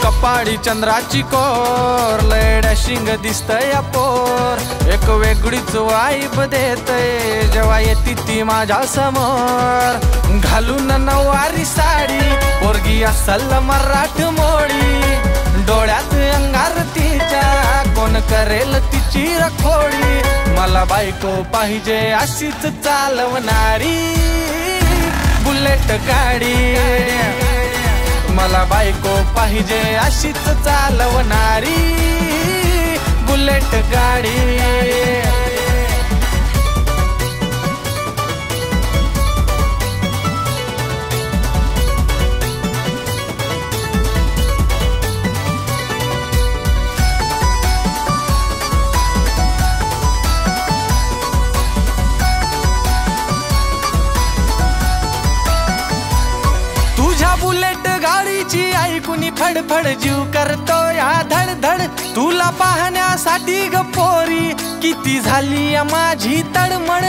कपाळी चंद्राची कोर लय डॅशिंग दिसतय पोर एक वेगळीच वाईब देतय जेव्हा येती ती माझ्या समोर घालून नऊवारी साडी पोरगी असल मराठ मोडी डोळ्यात अंगार तिच्या कोण करेल तिची रखोडी मला बायको पाहिजे अशीच चालवणारी बुलेट गाडी मला बायको पाहिजे अशीच चालवणारी बुलेट गाडी बुलेट गाडीची ऐकून फडफड जीव करतो या धडधड तुला पाहण्यासाठी ग पोरी किती झाली माझी तडमड।